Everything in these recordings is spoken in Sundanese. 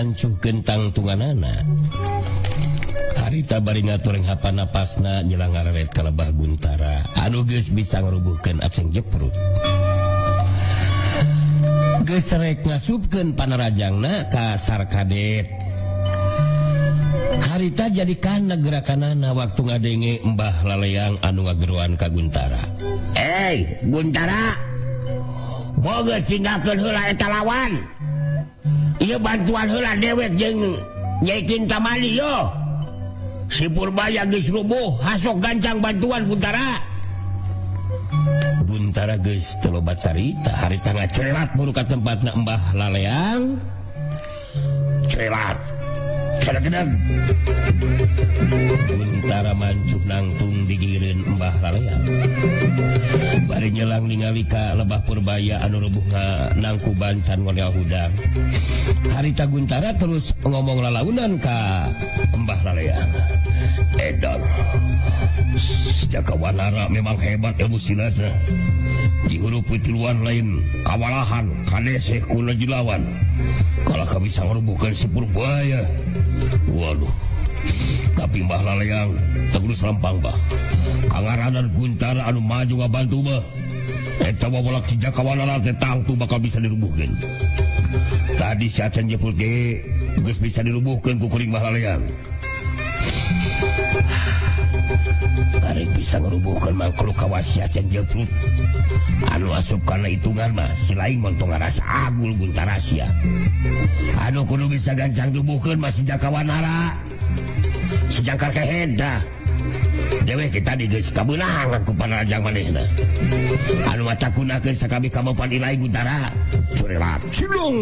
mancuh gentang tunganana. Harita bari ngatur hapan napasna nyelang ngaret ka lebah Guntara anu geus bisa ngarubuhkeun aceng jeprut. Geus rek ngasupkeun panarajangna ka Sarkadet. Harita jadikan gerakanana waktu ngadenge Mbah Laleang anu ngageruan ka Guntara. Guntara, boga tinggalkeun heula eta lawan. Ieu bantuan heula dewek jeung Nyai Kintamani yo. Si Purbaya geus rubuh, hasok gancang bantuan Guntara. Guntara geus teu loba carita, harita ngacelat buru ka tempatna Mbah Laleang. Celat. Sadegedeug. Guntara mancuh nangtung digireun Mbah Laleang. Bari nyelang ningali ka lebah Purbaya anu rubuh nangku bancan ngonel hudang. Harita Guntara terus ngomong lalaunan ka Mbah Laleang. Edan, Jakawanara memang hebat ilmu silatna. Dihurupi tiluan lain kawalahan kadese kuna jilawan. Kalau kami bisa merubuhkan si Purbaya. Waduh, tapi Mbah Laleang terus lempang bah. Kangaranan Guntara anu maju ngabantu bah. Eta wabolak si Jakawanara tetang tu bakal bisa dirubuhkan. Tadi si Acan Jepul ge geus bisa dirubuhkan ku kuring Mbah Laleang. Karek bisa ngerubuhkan makhluk kawasiat yang jeprut anu asup karena hitungan mah si lain montong ngarasa agul Guntara sia anu kudu bisa gancang rubuhkan masih Jakawanara si jangkar keheda dewe kita digeus kabeunangan ku panarajang manehna anu mata gunakeun sakabi kamampuan ilahi Guntara curelat cilung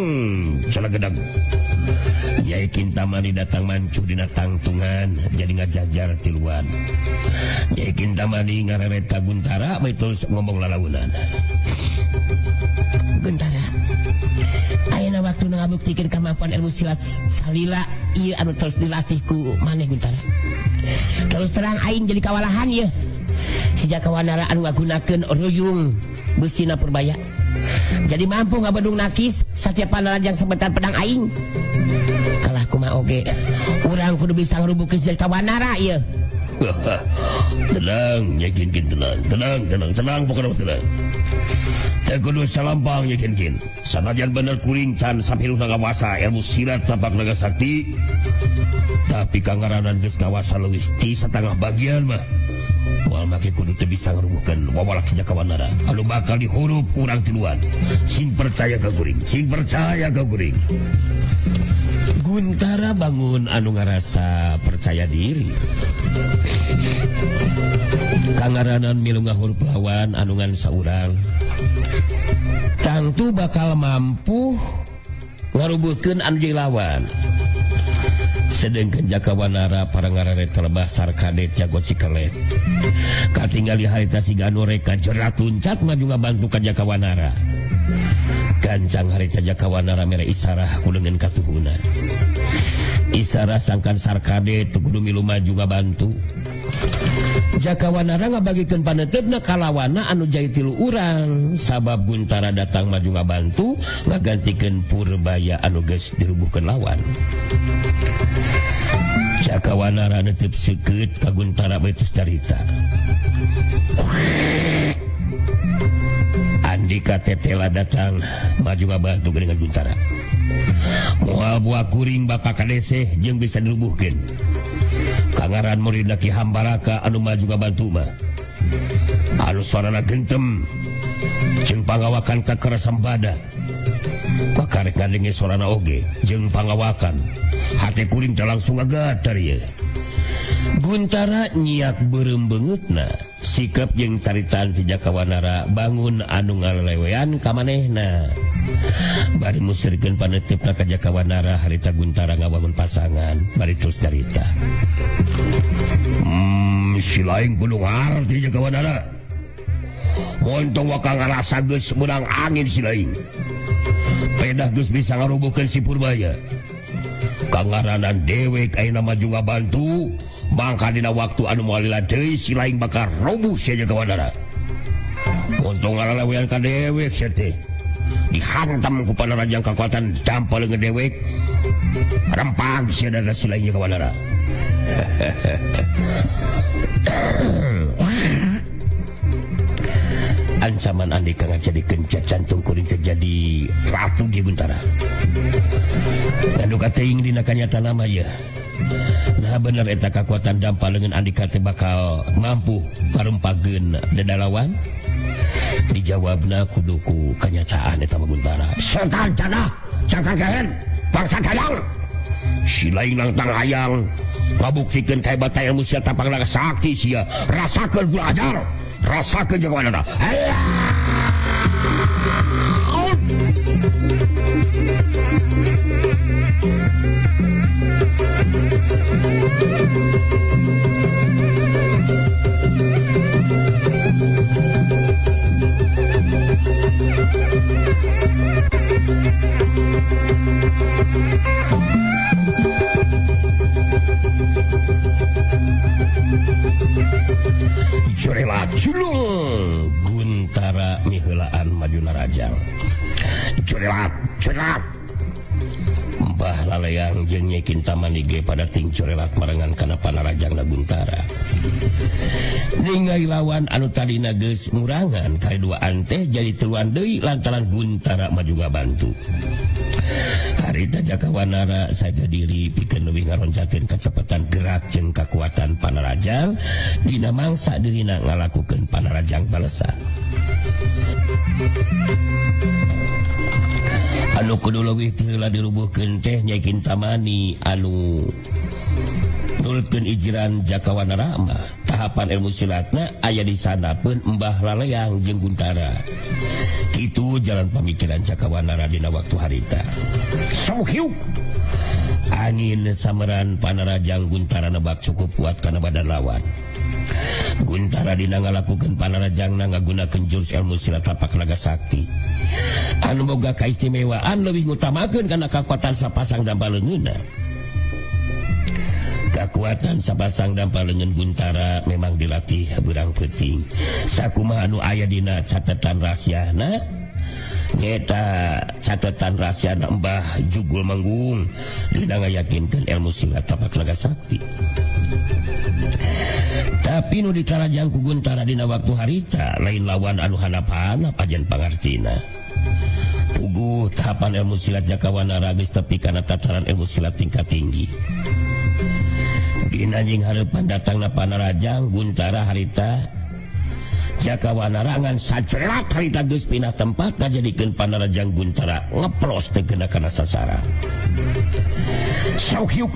celegedag. Nyai Kintamani datang mancuh dina tangtungan jadi ngajajar tiluan. Nyai Kintamani ngareret ka Guntara terus ngomong lalaunan. Guntara, ayeuna waktu ngabuktikeun kemampuan ilmu silat salila ieu anu terus dilatih ku maneh Guntara. Terus terang aing jadi kawalahan ieu. Si Jakawanara anu ngagunakeun ruyung beusina Purbaya. Jadi mampu ngabendung nakis setiap panarajang sebentar pedang aing. Kalah kumaha oge. Urang kudu bisa ngrubuhkeun si Jakawanara ieu. Tenang, yakin tenang pokoknya tenang. Teu kudu salampang yakin. Sanajan bener kuring can sampiruna ngawasa ilmu silat tapak naga sakti. Tapi kangaranan geus ngawasa leuwih ti satengah bagian mah. Moal make kudu teu bisa ngrubuhkeun wawalak si Jakawanara anu bakal dihurup urang tiluan. Sing percaya ka kuring. Guntara bangun anu ngarasa percaya diri. Kangaranan milu ngahurup lawan anungan saurang. Tangtu bakal mampu ngarubuhkeun anu jadi lawan. Sedengkeun Jakawanara para ngararet telebah Sarkadet jago Cikelet. Katingali harita siga anu reka jerat luncat maju ngabantu ka Jakawanara. Gancang harita Jakawanara mere isarah kulengan katuhuna. Isarah sangkan Sarkadet kudu milu maju ngabantu. Jakawanara ngabagikeun paneuteup kalawana anu jai tilu urang sabab Guntara datang maju ngabantu ngagantikeun Purbaya anu geus dirubuhkeun lawan. Jakawanara netep seukeut ka Guntara betus carita. Andika Tetela datang maju ngabantu dengan Guntara. Moal buah kuring baka kadese jeung bisa dirubuhkeun. Kangaran murid Ki Hambaraka anu maju ngabantu mah. Anu suarana gentem jeung pangawakan ka Kerasambada. Kakarek ngandenge suarana oge jeung pangawakan. Hate kuring teh langsung ngagatar ieu. Guntara nyiak beureum beungeutna sikap jeung caritaan ti Jakawanara bangun anu ngalelewean ka manehna. Bari musirkeun paneutupna ka Jakawanara harita Guntara ngabangun pasangan bari terus carita. Si lain kudu ngarti Jakawanara. Montong waka ngarasa geus menang angin si lain. Pedah geus bisa ngarubuhkeun si Purbaya. Kangaranan dewek ayeuna maju ngabantu, mangka dina waktu anu moal deui si lain bakal rubuh si Jakawanara. Montong ngalalewean ka dewek sia teh. dihantam ku Panarajang kekuatan dampal leungeun dewek rempag sia dan lainnya ka Wanara. Ancaman andika ngajadikeun jantung kuring terjadi ratu di Guntara. Anu kateuing dina kanyata nama ya. Nah bener eta kekuatan dampal leungeun andika teh bakal mampu parumpageun dedalawan. Dijawabna kudu ku kanyataan eta mah Guntara. Setan cenah, cakakeun bangsa hayang. Silaing nang hayang pabuktikeun kahebatan ilmu sia tapang laga sakti sia. Rasakeun kula ajar. Rasakeun jeung mana? Jorelat culung Guntara miheulaan majuna Rajang. Jorelat Mbah Laleang jeung Nyai Kintamani ge pada ting corelat marengan kana Panarajangna Guntara. Ningali lawan anu tadina geus ngurangan kaeduaan teh jadi tuluan deui lantaran Guntara maju ngabantu. Harita Jakawanara sada diri pikeun leuwih ngaroncakeun kacepatan gerak jeung kakuatan Panarajang dina mangsa dirina ngalakukeun Panarajang balesan. Anu kudu leuwih teu dirubuhkeun teh Nyai Kintamani anu nulkeun ijiran Jakawanara mah tahapan ilmu silatna aya di sanapeun Mbah Laleang jeung Guntara. Itu jalan pemikiran Jakawanara dina waktu harita. Sauhiuk angin sameran Panarajang Guntara nebak cukup kuat kana badan lawan. Guntara dina ngalakukeun Panarajangna ngagunakeun jurus ilmu silat tapak naga sakti. Anu boga kaistimewaan leuwih ngutamakeun kana kakuatan sapasang dampal leungeunna. Kakuatan sapasang dampal leungeun Guntara memang dilatih beurang peuting. Sakumaha anu aya dina catatan rahasiana nyata catatan rahasiana Mbah Jugul Manggung dina ngayakinkeun ilmu silat tapak naga sakti. Tapi nu ditarajang ku Guntara dina waktu harita lain lawan anu handap-handap ajan pangartina. Puguh tahapan ilmu silat Jakawanara geus tepi kana tataran ilmu silat tingkat tinggi. Dina jeung hareupan datangna Panarajang Guntara harita Jakawanara ngan sacelat harita geus pindah tempat ngajadikeun Panarajang Guntara ngeplos teu kena kana sasaran. Sauhiuk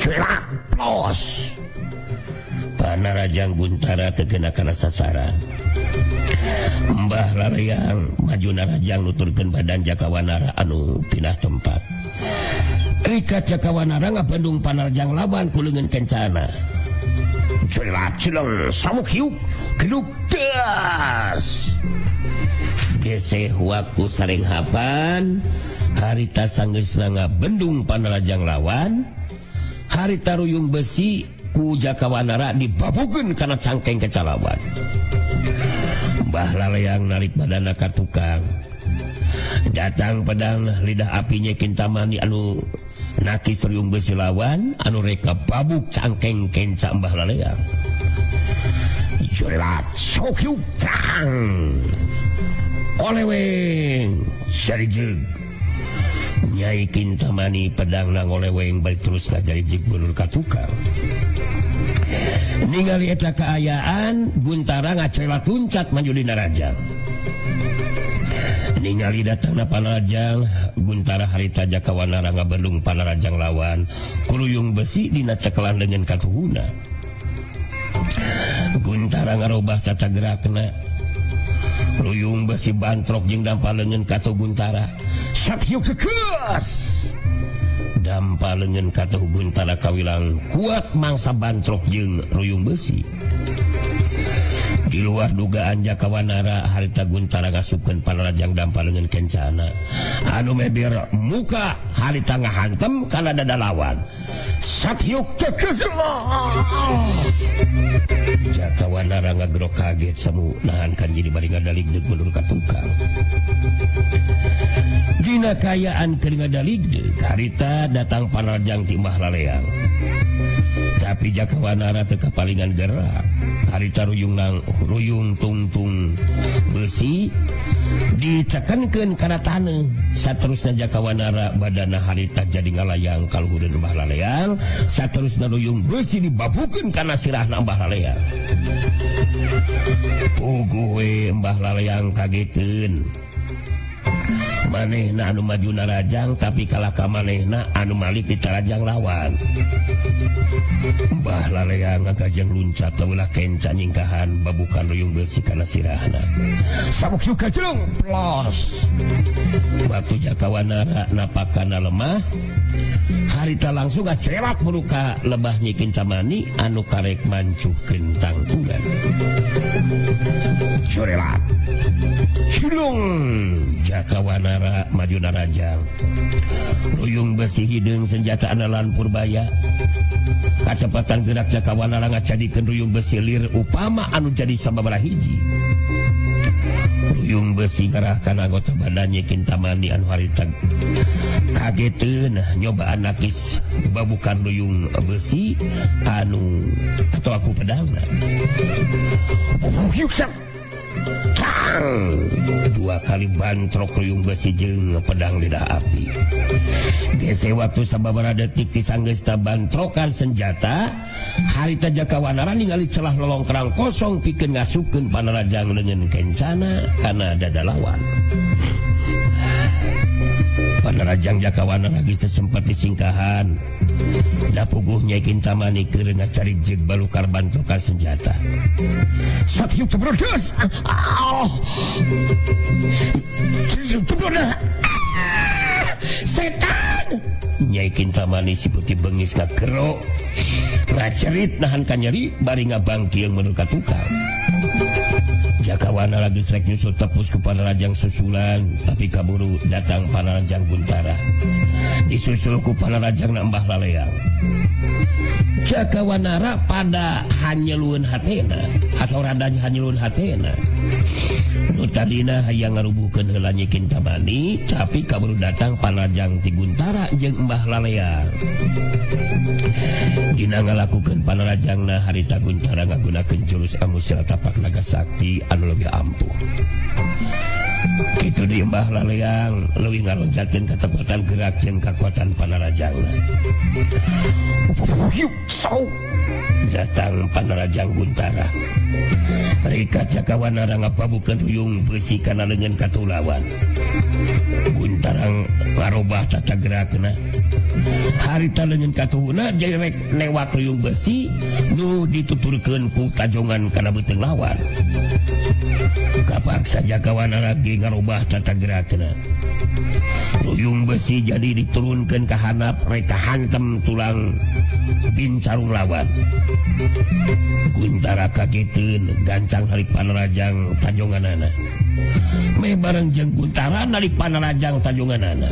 celat plos. Panarajang Guntara teu kena kana sasaran. Mbah Laleang majuna Rajang nuturkeun badan Jakawanara anu pindah tempat. Rika Jakawanara ngabandung Panarajang lawan ku leungeun kencana. Celat cileng samuk hiuk geduk das. Geseh waktu sarenghapan harita sanggeusna ngabendung Panarajang lawan. Harita ruyung besi ku Jakawanara dibabukeun kana cangkeng kecalawan. Mbah Laleang narik badanna ka tukang. Datang pedang lidah apinya Kintamani anu nakis ruyung besi lawan anu reka babuk cangkeng kenca Mbah Laleang. Jorelat sokyuk tang oleweng sarijeg. Nyai Kintamani pedang nang oleweng balik terus ngajarijeg beulur ka tukang. Ningali eta kaayaan Guntara ngacelat luncat maju dina Rajang. Ningali datangna Panarajang Guntara harita Jakawanara ngabendung Panarajang lawan kuluyung besi dina cekelan dengan katuhuna. Guntara ngarobah tata gerakna. Luyung besi bantrok jeung dampal leungeun katuh Guntara. Sakyuk kekeus. Dampal leungeun katuh Guntara kawilang kuat mangsa bantrok jeung ruyung besi. Di luar dugaan Jakawanara harita Guntara ngasupkeun Panarajang dampal leungeun kencana. Anu meber muka harita ngahantem kana dada lawan. Satyuk Jakawanara ngagrok kaget samu nahankan jadi bari ngadaligdeug menurut katukang. Dina kayaan keur ngadaligdeug harita datang panarjang ti Mbah Laleang. Tapi Jakawanara teu kapalingan gerak. Harita ruyung tungtung besi dicekenkeun kana taneuh. Saterusna Jakawanara badana harita jadi ngalayang kaluhureun Mbah Laleang. Saterusna ruyung besi dibabukeun kana sirahna Mbah Laleang. Puguh we Mbah Laleang kagetkeun. Manehna anu majuna rajang tapi kalaka manehna anu malik di tarajang lawan. Mbah Laleang ngagajeng luncat teulah kenca nyingkahan babukan ruyung besi kana sirahna. Sabuk yuka jeung plos. Waktu Jakawanara napakana lemah, harita langsung gacerat muruka lebah nyikin camani anu karek mancuhkeun tangtungan. Corelat. Cilung Jakawanara majuna rajang. Ruyung besi hideung senjata andalan Purbaya. Kacepatan gerak Jakawanara ngajadikeun ruyung besi lir upama anu jadi sababaraha hiji. Ruyung besi ngarahkan anggota badan nyikin tamani anu harita kageteun nyobaan nakis babukan ruyung besi anu atau aku pedangna. Dua kali bantrok ruyung besi jeung pedang lidah api. Gese waktu sababaraha detik tisanggeusna bantrokan senjata, harita Jakawanara ningali celah lolongkerang kosong pikeun ngasupkeun panarajang leungeun kencana kana dada lawan. Panarajang Jakawanara geus sempat disingkahan. Da puguh Nyai Kintamani keur ngacari jeug balukar bantrokan senjata. Satyuk cebrodos. Setan. Nyai Kintamani si putih bengis ka kero. Ngacerit nahan ka nyeri bari ngabangkieung menurut katukang. Jakawanara geus rek nyusul tepus ku panarajang susulan, tapi kaburu datang panarajang Guntara. Disusul ku panarajangna Mbah Laleang. Jakawanara pada hanyelueun hatena atau rada hanyelueun hatena. Nu tadina hayang ngarubuhkeun heula Nyai Kintamani, tapi kaburu datang panarajang ti Guntara jeung Mbah Laleang. Dina ngalakukeun panarajangna harita Guntara ngagunakeun jurus Amusila Tapak Naga Sakti anu lebih ampuh. Kitu di Mbah Laleang leuwih ngaronjatkeun kecepatan gerak jeung kakuatan panarajangna. Datang panarajang Guntara. Rika Jakawanara ngapabukeun ruyung besi kana leungeun katulawan. Guntara ngarobah tata gerakna. Harita leungeun katuhuna jerek lewat ruyung besi nu dituturkeun ku tajongan kana beuteung lawan. Kapaksa Jakawanara ge ngarobah tata gerakna. Ruyung besi jadi diturunkeun ka handap rek hantem tulang bincarung lawan. Guntara kageteun gancang hari panarajang tajonganana. Me bareng jeung Guntara nari panarajang tajonganana.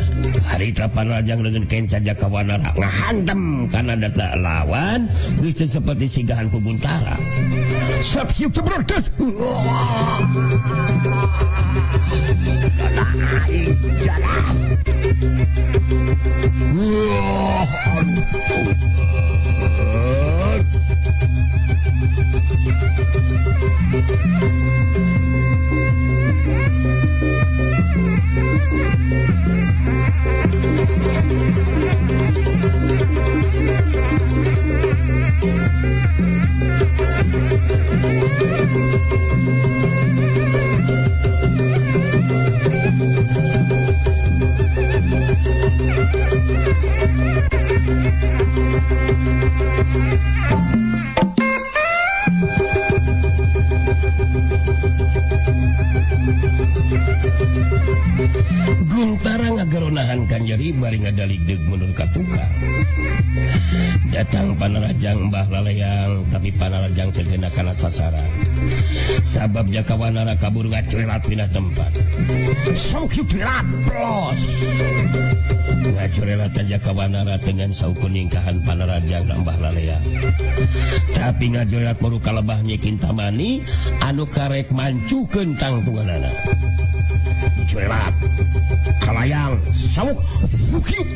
Harita panarajang leungeun kenca Jakawanara ngahantem kana data lawan geus seperti sigahan ku Guntara. Satyuk cebrodos. Guntara ngageronahan kan nyeri bari ngadaligdeug mundur ka tukang. Datang Panarajang Mbah Laleang tapi Panarajang teu geuna kana sasaran. Sabab Jakawanara kabur ngacurelat pindah tempat. Sok yupilat plos. Ngacurelat Jakawanara dengan saukeun ningkahan Panarajang Mbah Laleang. Tapi ngacurelat baru kalebah nyekin tamani anu karek mancukeun tangtunganana. Cuelat kalayang sawuk bukyuk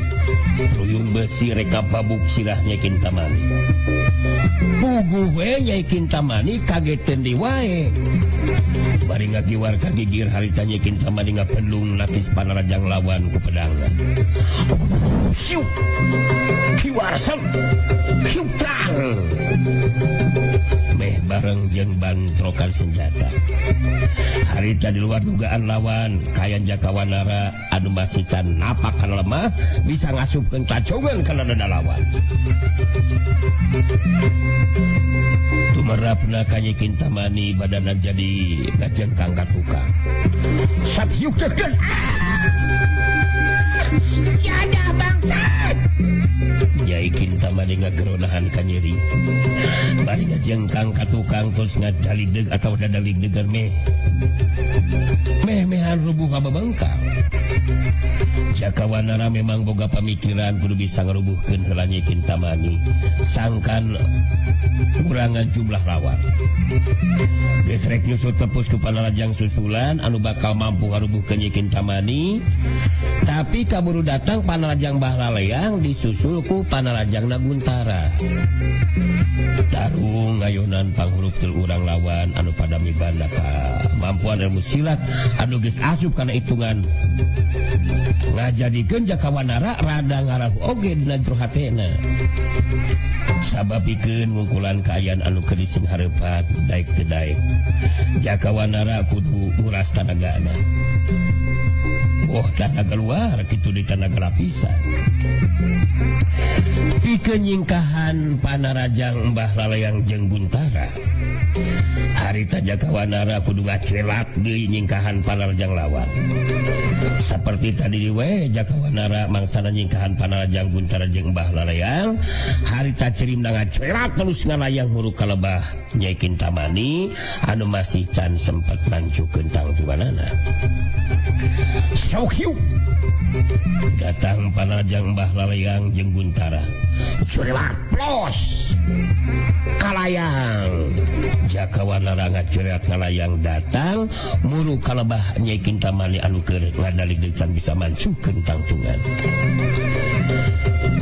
ruyung besi reka babuk sirah nyekin tamani puguh we nyekin tamani kageteun di wae bari ngagiwar kagigir harita nyekin tamani ngapendung lapis Panarajang lawan ku pedangna syuk kiwar sam syuk trang meh bareng jeung bantrokan senjata harita di luar dugaan lawan kayan Jakawanara anu masih can napak kana lemah bisa ngasupkeun tacongan kana dada lawan tumerapna ka nyekin tamani badana jadi gajengkang ka tukang satyuk tegas Jada bangsat Nyai Kintamani ngageronahan ka nyeri bari ngajengkang ka tukang terus ngadaligdeug atau dadaligdeugan mehan rubuh ka babengkang. Jakawanara memang boga pamikiran kudu bisa ngarubuhkeun heula Nyai Kintamani sangkan kurangan jumlah lawan. Geus rek nyusut tepus ku Panarajang susulan anu bakal mampu ngarubuhkeun Nyai Kintamani. Tapi kaburu datang Panarajang Mbah Laleang disusul ku Panarajang Naguntara. Tarung ngayunan panghurup til urang lawan anu pada mibanda ka mampuan ilmu silat anu geus asup kana hitungan. Ngajadikeun Jakawanara rada ngarahu oge dina jero hatena. Sababikeun ngungkulan kaayaan anu keur sing hareupat daek teu daek. Jakawanara kudu nguras tanagana. Tanaga luar kitu di tanaga lapisan. Pikeun nyingkahan Panarajang Mbah Laleang jeung Guntara. Harita Jakawanara kudu ngacuelat deui nyingkahan Panarajang lawan. Saperti tadi we Jakawanara mangsana nyingkahan Panarajang Guntara jeung Mbah Laleang, harita cerimna ngacuelat terus ngalayang huru kalebah Nyai Kintamani anu masih can sempet mancukeun tangtunganana. Syokyu datang Panarajang Mbah Laleang jeung Guntara curelat plos kalayang. Jakawanara ngacurelat kalayang datang muru kalebah Nyai Kintamani anu keur ngadaligdeug can bisa mancukeun tangtungan.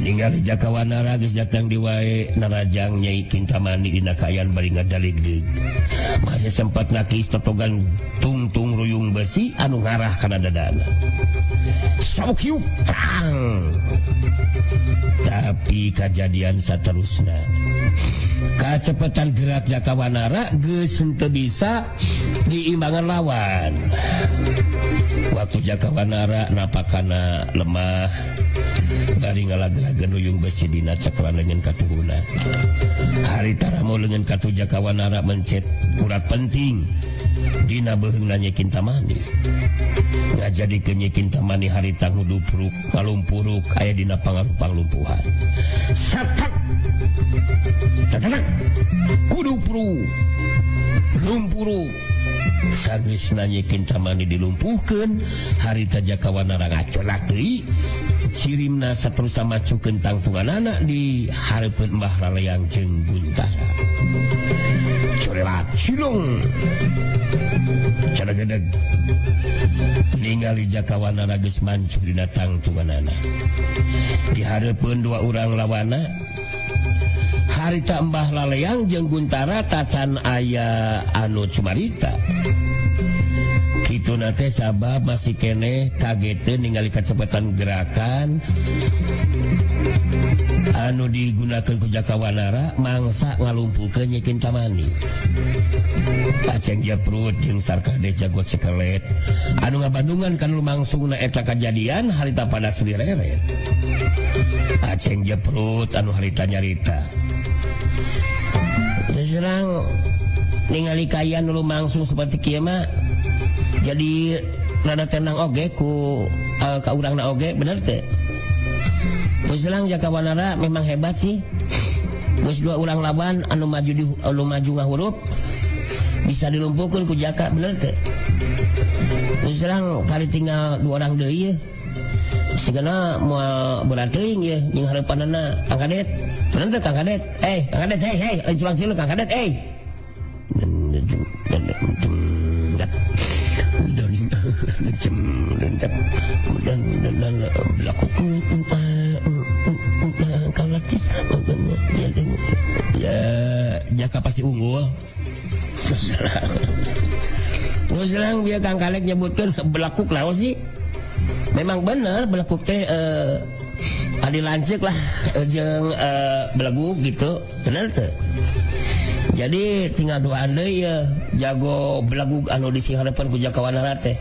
Ningali Jakawanara geus datang di wae Narajang Nyai Kintamani dina kaayaan bari ngadaligdeug. Masih sempat nakis totogan tungtung ruyung besi anu ngarah kana dadana. Saukyuk tang. Tapi kejadian saterusna kacepetan gerak Jakawanara geus teu bisa diimbangan lawan. Waktu Jakawanara napakana lemah bari ngalag-lagan ruyung besi dina cakran leungeun katuhuna. Harita ramo leungeun katu Jakawanara mencet urat penting dina beuheungna Nyai Kintamani. Ngajadikeun Nyai Kintamani harita ngudupruk ngalumpuruk aya dina pangarupang lumpuhan. Satak tatatak kudupruk lumpuruk sageusna Nyai Kintamani dilumpuhkeun harita Jakawanara ngacolak deui cirimna saterusna macukeun tangtunganana di hareupeun Mbah Laleang jeung Guntara. Corelat cilung cadagedeg ningali Jakawanara geus mancung dina tangtunganana. Di hareupeun dua urang lawana harita Mbah Laleang jeung Guntara tacan aya anu cumarita. Kitu nate sabab masih kene kageteun ningali kacepatan gerakan anu digunakeun ku Jakawanara mangsa ngalumpukeun Nyai Kintamani. Aceng Japrut jeung Sarkade Jagot Sekelet anu ngabandungan kana lumangsungna eta kajadian harita pada silireret. Aceng Japrut anu harita nyarita terserang ningali kayan lumangsung seperti kieu mah jadi rada tenang oge ku ka urangna oge bener teh. Selang Jakawanara memang hebat sih. Geus dua urang lawan anu maju ngahuruf bisa dilumpuhkeun ku Jaka bener teh. Selang kali tinggal dua orang deui ye. Sigana moal berat teuing ye jeung hareupanana Kang Kadet. Bener teh Kang Kadet? Kang Kadet hei lain curang cileuk Kang Kadet dan lakukan kalau ya Jaka pasti unggul. Selang dia Kang Kalek nyebutkan belakuk lah sih. Memang benar belakuk teh adi lancek lah jeung belagu gitu benar teh. Jadi tinggal dua andai ya jago belagu anu disiharepan ku Jakawanara teh.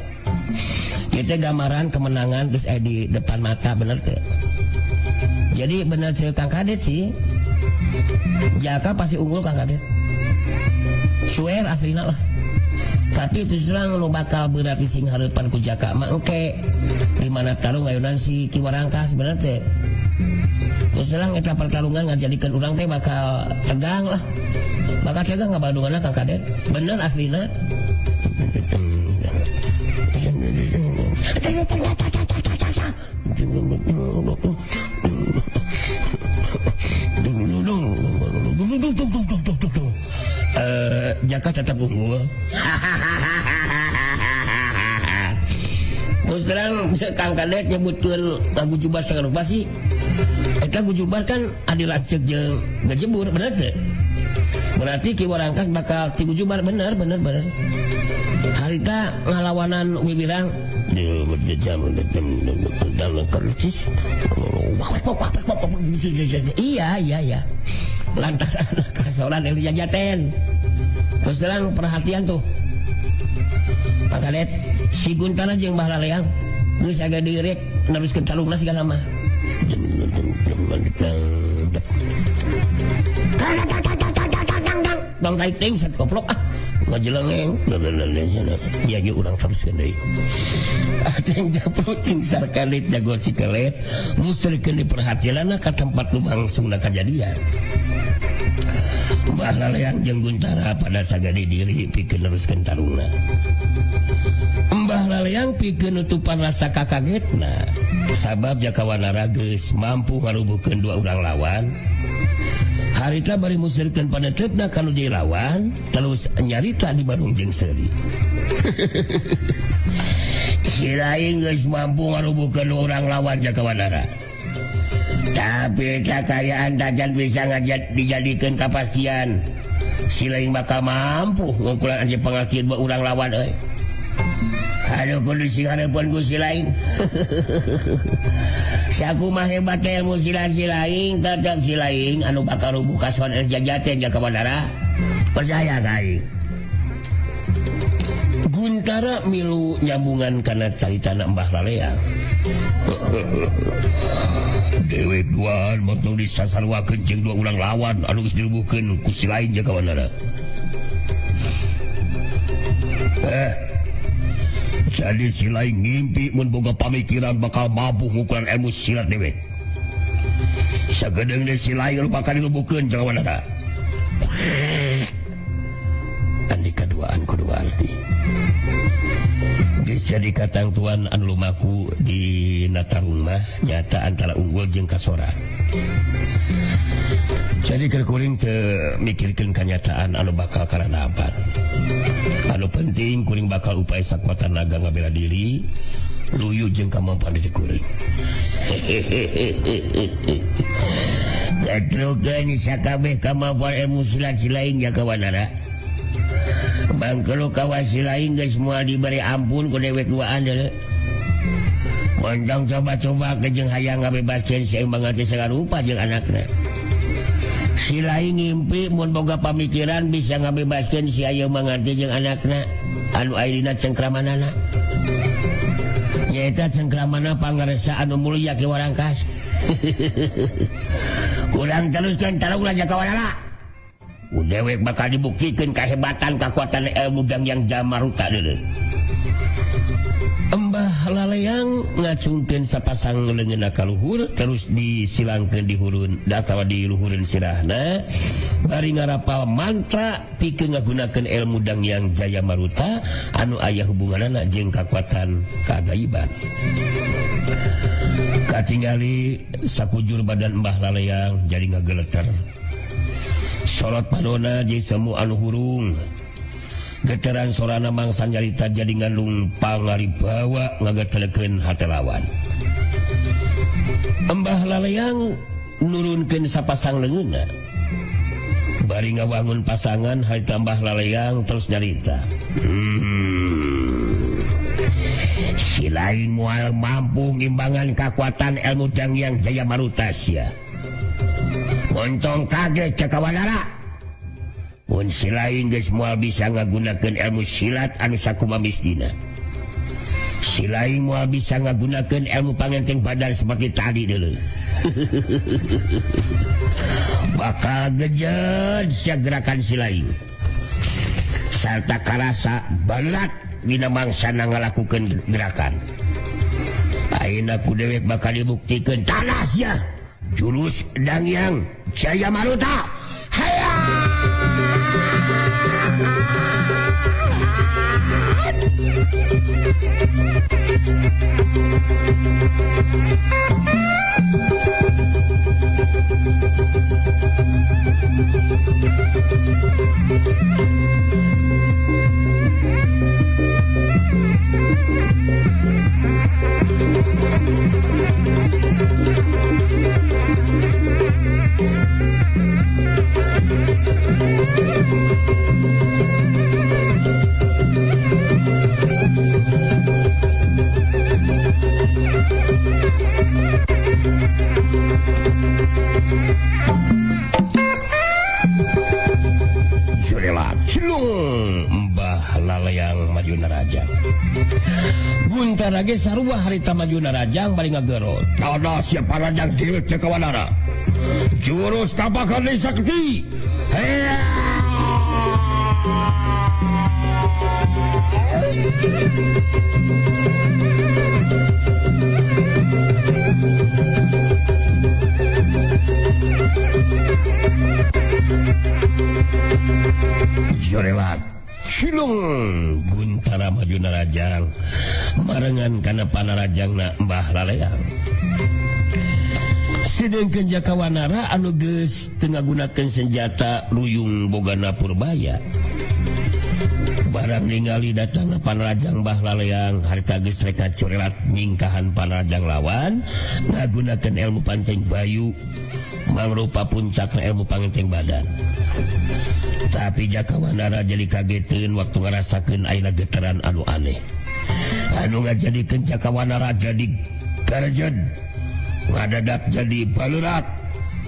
Kita gambaran kemenangan geus di depan mata bener teh. Jadi bener ceu Kang Kadet sih. Jaka pasti unggul Kang Kadet. Swear aslina lah. Tapi itu serang nu bakal berat sing hareupan ku Jaka mah engke di mana tarung ayunan si Kiwarangkas bener teh. Terus serang eta pertarungan ngajadikeun urang teh bakal tegang lah. Bakal tegang ngabadunganna Kang Kadet. Bener aslina. Jaka tetap unggul. Terus terang Kang Kadet nyebutkeun lagu Jubar sangarupa sih. Eta Gujubar kan adi lancek jeung gajebur bener teh. Berarti Kiwarangkas bakal ti Gujubar bener. Harita ngalawanan Wibirang iya lantaran kasoran yang dijajaten. Terus terang perhatian tuh Pak Kadet si Guntara jeung Mbah Laleang geus aga direk neruskeun talungna sigana mah. Bang taiting set koplok ngajelengeng ya ge urang teruskeun deui. Aceng japro cing sarkalit jago cikelet musrikeun diperhatianna ka tempat nu bangsungna kajadian. Mbah Laleang jeung Guntara pada sagadi diri pikeun neruskeun tarungna. Mbah Laleang pikeun nutupan rasa kakagetna sabab Jakawanara geus mampu ngarubuhkeun dua urang lawan. Harita bari musirkeun paneteupna kanu jadi lawan terus nyarita di Barung jeung Seuri. Si lain geus mampu ngarubuhkeun urang lawan Jakawanara. Tapi kekayaan tajan bisa dijadikan kepastian. Si lain bakal mampu ngukulan aja pengertian buat urang lawan euy. Aduh kudu sing hareupeun ku si lain. Sakumaha hebat ilmu si lain tetep si lain anu bakal rubuh kasuhan jajaten Jakawanara. Percaya kai. Guntara milu nyambungan kana caritana Mbah Laleang. Dewe duaan motor disasarwakeun jeung dua urang lawan anu geus dirubuhkeun ku si lain Jakawanara. Jadi si lain ngimpi mun boga pamikiran bakal mampu ngukuran ilmu silat dewek. Sagedeung deui si lain bakal dirubuhkeun Jakawanara. Andika duaan kudu ngarti. Jadi katang tuan anu lumaku di natarung mah nyata antara unggul jeung kasoran. Jadi kuring teu mikirkeun kanyataan anu bakal karanapan. Anu penting kuring bakal upaya sakuatan naga ngabela diri, luyu jeung kamampuan di kuring. Gatrukeun sakabeh kamampuan ilmu silat si lain Jakawanara. Bangkelu kawasi lain geus moal diberi ampun ku dewek duaan deuleu. Montong coba-coba ke jeung hayang ngabebaskeun si Embang teh sagarupa jeung anakna. Si lain ngimpi mun boga pamikiran bisa ngabebaskeun si Embang teh jeung anakna anu aya dina cengkramanana. Nyaeta cengkramana pangaresa anu mulia Kiwarangkas. Kurang teruskeun tarungna Jakawanara. Dewek bakal dibuktikan kehebatan kekuatan ilmu yang jamaruta deuleu. Mbah Laleang ngacungkeun sapasang leungeunna ka luhur terus disilangkeun di hurun atawa di luhureun sirahna bari ngarapal mantra pikeun ngagunakeun ilmu Dangyang Jaya Maruta anu aya hubunganna jeung kakuatan kagaiban. Katingali sakujur badan Mbah Laleang jadi ngageleter. Sorot panona jeung semu anu hurung. Geteran sorana mangsa nyarita jadi ngandung pangaribawa ngagetelekeun hate lawan. Mbah Laleang nurunkeun sapasang leungeunna. Bari ngawangun pasangan harita Mbah Laleang terus nyarita. Si lain moal mampu ngimbangan kakuatan ilmu Dangyang Jaya Maruta sia. Montong kaget Cakawanara. Mun si lain geus moal bisa ngagunakeun ilmu silat anu sakumaha misdina. Si lain moal bisa ngagunakeun ilmu pangenteng badan seperti tadi deuleu. Bakal gejed sia gerakan si lain. Sarta karasa berat dina mangsana ngalakukeun gerakan. Ayeuna ku dewek bakal dibuktikeun tanah sia. Jurus Dangyang Jaya Maruta. Hayya! Jurelat cilung Mbah Laleang majuna rajang. Guntara ge sarua harita majuna rajang bari ngagerot. Tada siapa rajang dewek Cakawanara. Jurus tapakan sakti. Heya. Jurelat cilung Guntara majuna rajang marengan kana panarajangna Mbah Laleang. Sedengkeun Cakawanara anu geus teu ngagunakeun senjata ruyung bogana purbaya. Barang ningali datangna panarajang Mbah Laleang harita geus reka Jurelat nyingkahan panarajang lawan ngagunakeun ilmu pancing bayu mangrupa puncakna ilmu pangenteng badan. Tapi Cakawanara jadi kageteun waktu ngarasakeun ayeuna geteran anu aneh. Anu ngajadikeun Cakawanara jadi garejed. Ngadadak jadi balurat.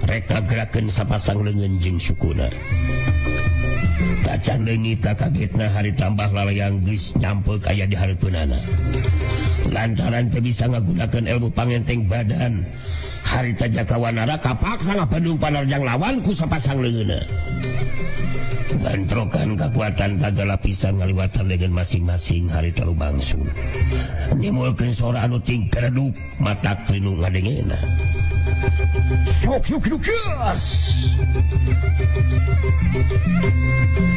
Reka gerakeun sapasang leungeun jeung sukuna. Tacan leungit kagetna harita Mbah Laleang geus nyampeuk aya di hareupeunana. Lantaran teu bisa ngagunakeun ilmu pangenteng badan. Harita Cakawanara kapaksa ngabandung panarjang lawan ku sapasang leungeunna. Gantrokan kekuatan tagala pisan ngaliwatan dengan masing-masing harita lubangsun. Nimulkeun sora anu ting kereduk matak linu ngadengena. Sok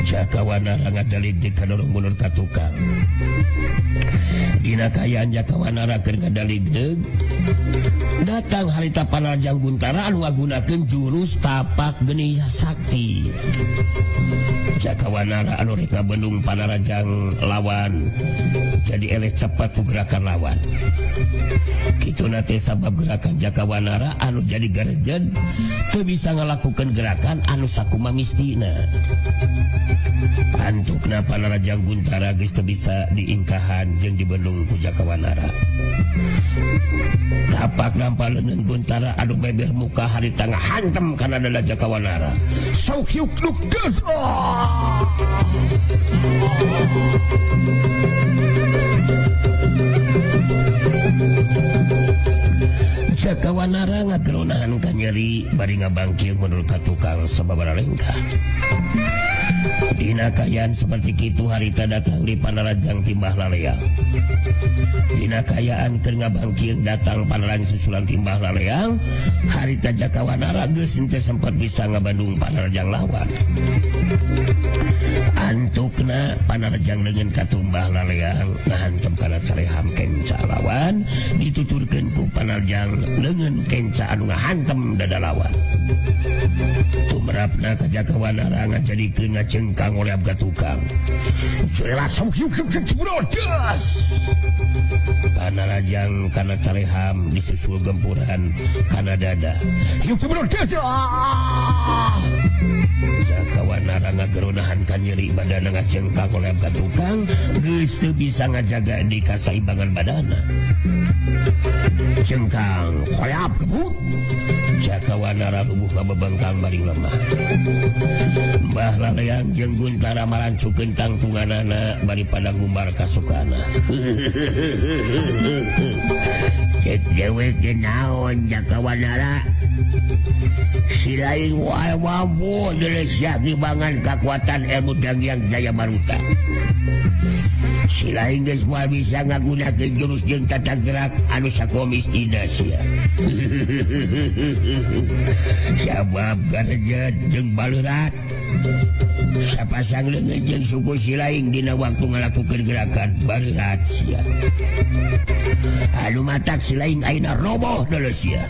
Cakawanara ngadalig di kadorong munur ka tukang. Dina kayaan Cakawanara keur ngadalig deug. Datang harita panarjang Guntara anu ngagunakeun jurus tapak geni sakti. Cakawanara anu rek ngabendung panarajang lawan jadi eleh cepat ku gerakan lawan. Kituna teh sabab gerakan Cakawanara anu jadi garejed teu bisa ngalakukeun gerakan anu sakumaha mistina. Antukna panarajang Guntara geus teu bisa diingkahan jeung dibendung ku Cakawanara. Tapak nampa leungeun Guntara anu beber muka harita ngahantem kana dada Cakawanara. Saukyuk lukdes. Cakawanara ngageronahan ka nyeri bari ngabangkil menurut ka tukang sababaraha lengkah. Dina kayan seperti kitu harita datang di panarajang Mbah Laleang. dina kayaan keur ngabangkieun datang panelan susulan timbah laleang harita Jakawanara geus teu sempat bisa ngabandung panerjang lawan. Antukna panerjang leungeun katumbah laleang ngahantem kana Careham kenca lawan dituturkeun ku panerjang leungeun kenca anu ngahantem dada lawan. Tumrapna ka Jakawanara ngajadikeun ngacengkang oleh abga tukang. Panarajang kana Careham disusul gempuran kana dada. Jakawanara ngagerunahan ka nyeri badana ngacengkang oleh abga tukang geus teu bisa ngajaga di kasaimbangan badana. Cengkang koyap kebut. Jakawanara rubuh kabebengkang bari lemah. Mbah Laleang jeung Guntara marancukeun tangtunganana bari pada ngumbar kasukana. Cek dewek ge naon Jakawanara? Si lain wae mampu delesya timbangan kekuatan ilmu Dangyang Jaya Maruta. Si lain geus moal bisa ngagunakeun jurus jeung tata gerak anu sakomis tina sia. Sabab Garejed jeung Baleurat sapasang leungeun jeung suku si lain dina waktu ngalakukeun gerakan Baleurat sia. Anu matak si lain ayeuna roboh deuleu sia.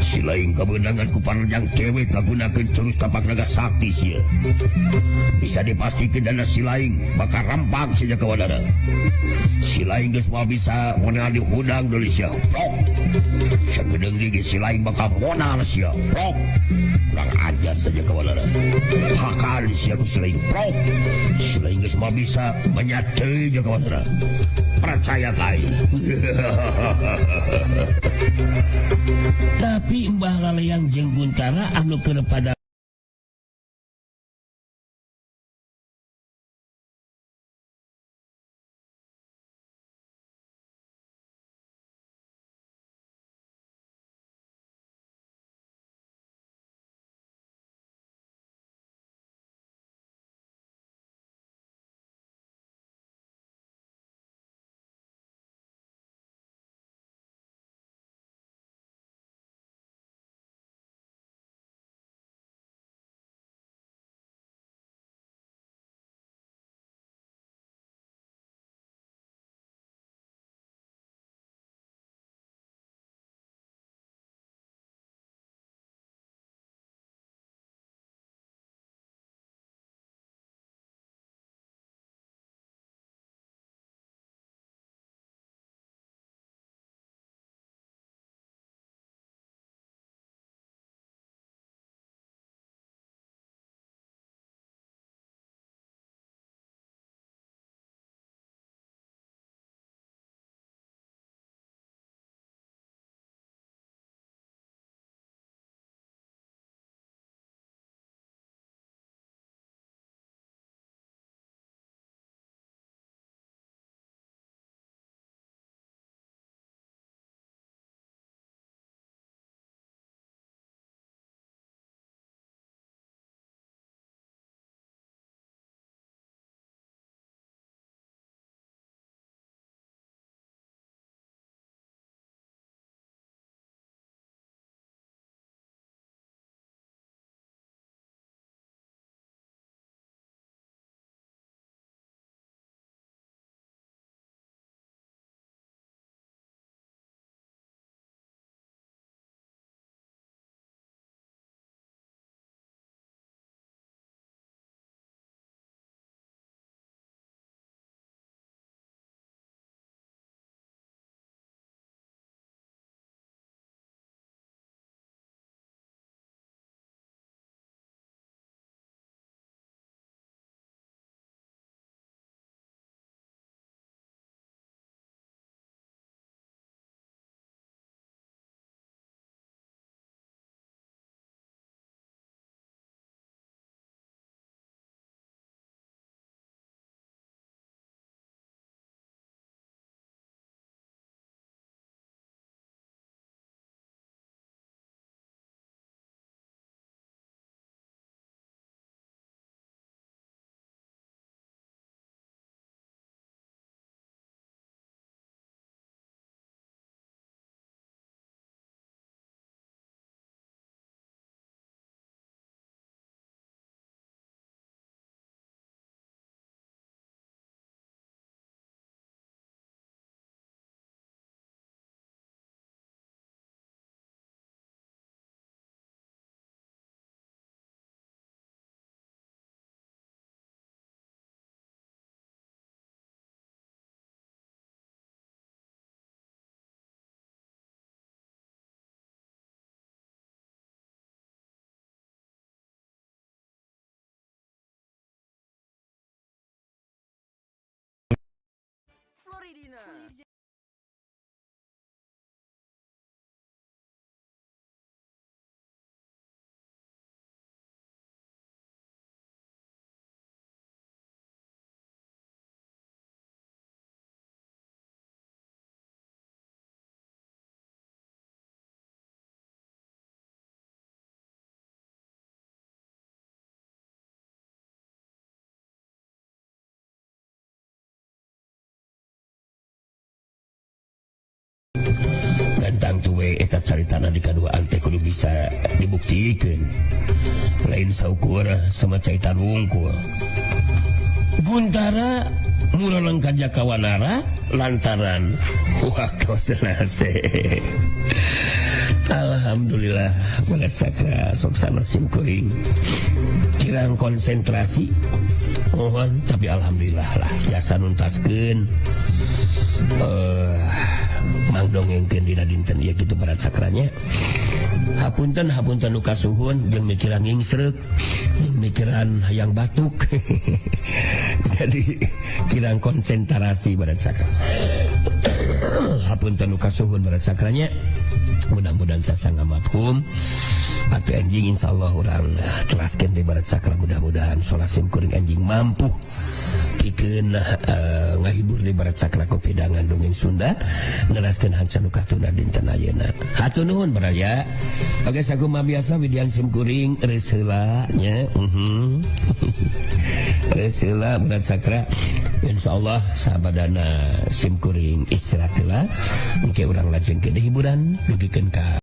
Si lain kemenangan ku panerjang cewek kagunakeun curus tapak naga sakti sia. Bisa dipastikan dana si lain bakal rampak si Jakawanara. Si lain geus moal bisa moal di hudang deuleu sia. Prok. Sagedeung gigi si lain bakal monal sia. Prok. Kurang ajar saja Jakawanara. Hakal sia ku si lain. Prok. Si lain geus moal bisa menyateu Jakawanara. Percaya kai. Tapi Mbah Laleang jeung Guntara anu keur pada Floridina. gantang tuwe eta caritana di kaduaan teh kudu bisa dibuktikan lain saukur sama caitan wungkul Guntara muraleng ka Jakawanara lantaran waktu selesai. Alhamdulillah berat sakra soksana simkuring kirang konsentrasi mohon tapi alhamdulillah lah jasa nuntaskeun mangdongengkeun dina dinten ieu kitu berat sakranya. Hapunten nu kasuhun jeung mikiran ngingsreuk jeung mikiran hayang batuk. Jadi kirang konsentrasi berat sakra. Hapunten nu kasuhun berat sakranya. Mudah-mudahan sasanga mafhum atuh anjing insyaallah urang kelaskeun di barat sakra mudah-mudahan solasim kuring anjing mampu pikeun ngahibur di barat sakra ku pidangan dongeng Sunda neraskeun hanca nu katuna dinten ayeuna. Hatur nuhun baraya. Oke sakumaha biasa widian sim kuring reus heula nya. Reus heula barat sakra. Insyaallah sabadana sim kuring istirahat heula engke urang lajengkeun hiburan dugikeun ka